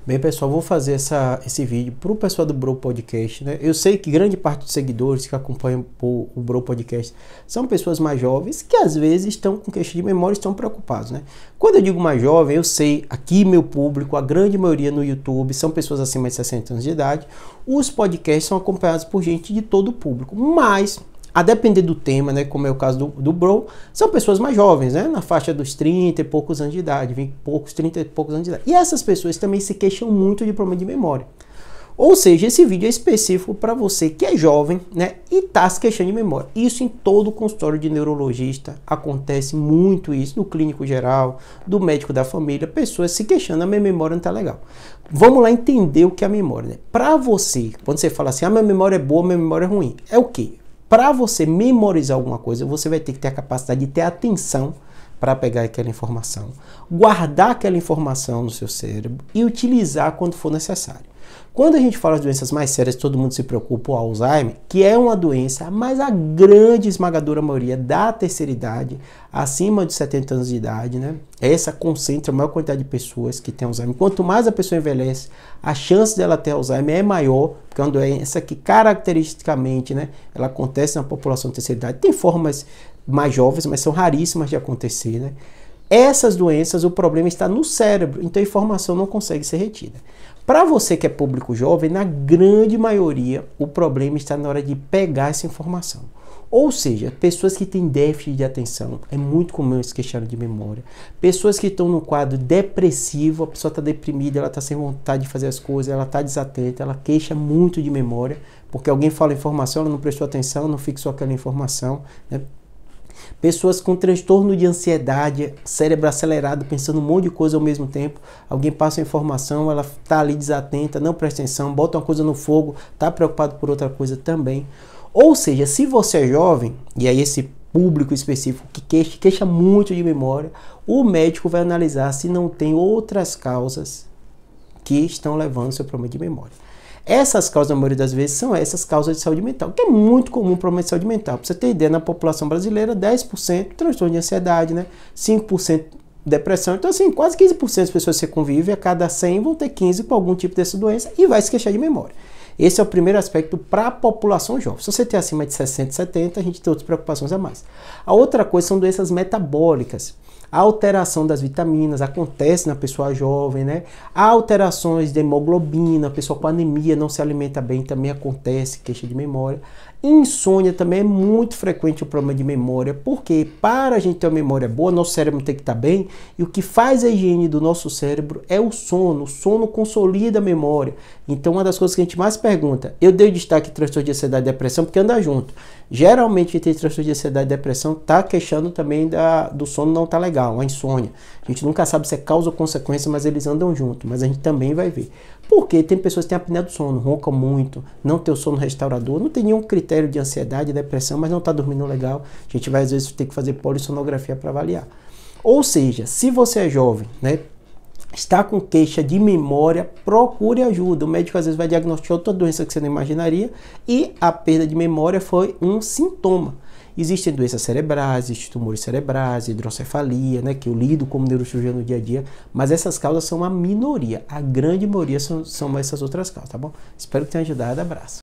Bem, pessoal, vou fazer esse vídeo para o pessoal do Bro Podcast, né? Eu sei que grande parte dos seguidores que acompanham o Bro Podcast são pessoas mais jovens que às vezes estão com queixa de memória e estão preocupados, né? Quando eu digo mais jovem, eu sei, aqui meu público, a grande maioria no YouTube, são pessoas acima de 60 anos de idade. Os podcasts são acompanhados por gente de todo o público, mas a depender do tema, né, como é o caso do Bro, são pessoas mais jovens, né, na faixa dos 30 e poucos anos de idade, 20 e poucos, 30 e poucos anos de idade. E essas pessoas também se queixam muito de problema de memória. Ou seja, esse vídeo é específico para você que é jovem, né, e está se queixando de memória. Isso em todo o consultório de neurologista acontece muito isso, do clínico geral, do médico da família, pessoas se queixando, a minha memória não está legal. Vamos lá entender o que é a memória, né? Para você, quando você fala assim, minha memória é boa, minha memória é ruim, é o quê? Para você memorizar alguma coisa, você vai ter que ter a capacidade de ter atenção para pegar aquela informação, guardar aquela informação no seu cérebro e utilizar quando for necessário. Quando a gente fala de doenças mais sérias, todo mundo se preocupa, o Alzheimer, que é uma doença, mas a grande esmagadora maioria da terceira idade, acima de 70 anos de idade, né? Essa concentra a maior quantidade de pessoas que têm Alzheimer. Quanto mais a pessoa envelhece, a chance dela ter Alzheimer é maior, porque é uma doença que caracteristicamente, né, ela acontece na população de terceira idade. Tem formas mais jovens, mas são raríssimas de acontecer, né? Essas doenças, o problema está no cérebro, então a informação não consegue ser retida. Para você que é público jovem, na grande maioria, o problema está na hora de pegar essa informação. Ou seja, pessoas que têm déficit de atenção, é muito comum esse queixar de memória. Pessoas que estão no quadro depressivo, a pessoa está deprimida, ela está sem vontade de fazer as coisas, ela está desatenta, ela queixa muito de memória, porque alguém fala informação, ela não prestou atenção, não fixou aquela informação, né? Pessoas com transtorno de ansiedade, cérebro acelerado, pensando um monte de coisa ao mesmo tempo. Alguém passa a informação, ela está ali desatenta, não presta atenção, bota uma coisa no fogo, está preocupado por outra coisa também. Ou seja, se você é jovem, e aí esse público específico que queixa muito de memória, o médico vai analisar se não tem outras causas que estão levando ao seu problema de memória. Essas causas, na maioria das vezes, são essas causas de saúde mental, que é muito comum problema de saúde mental. Para você ter ideia, na população brasileira, 10% transtorno de ansiedade, né? 5% depressão. Então, assim, quase 15% das pessoas que você convive, a cada 100 vão ter 15 com algum tipo dessa doença e vai se queixar de memória. Esse é o primeiro aspecto para a população jovem. Se você tem acima de 60, 70, a gente tem outras preocupações a mais. A outra coisa são doenças metabólicas. A alteração das vitaminas acontece na pessoa jovem, né? Há alterações de hemoglobina, a pessoa com anemia não se alimenta bem, também acontece, queixa de memória. Insônia também é muito frequente o problema de memória, porque para a gente ter uma memória boa, nosso cérebro tem que estar bem, e o que faz a higiene do nosso cérebro é o sono consolida a memória. Então uma das coisas que a gente mais pergunta, eu dei destaque em transtorno de ansiedade e depressão porque anda junto. Geralmente quem tem transtorno de ansiedade e depressão está queixando também do sono não tá legal, a insônia. A gente nunca sabe se é causa ou consequência, mas eles andam junto, mas a gente também vai ver. Porque tem pessoas que têm apneia do sono, roncam muito, não tem o sono restaurador, não tem nenhum critério de ansiedade e depressão, mas não está dormindo legal. A gente vai às vezes ter que fazer polissonografia para avaliar. Ou seja, se você é jovem, né, está com queixa de memória, procure ajuda. O médico às vezes vai diagnosticar outra doença que você não imaginaria e a perda de memória foi um sintoma. Existem doenças cerebrais, existem tumores cerebrais, hidrocefalia, né, que eu lido como neurocirurgião no dia a dia, mas essas causas são a minoria. A grande maioria são essas outras causas, tá bom? Espero que tenha ajudado. Abraço.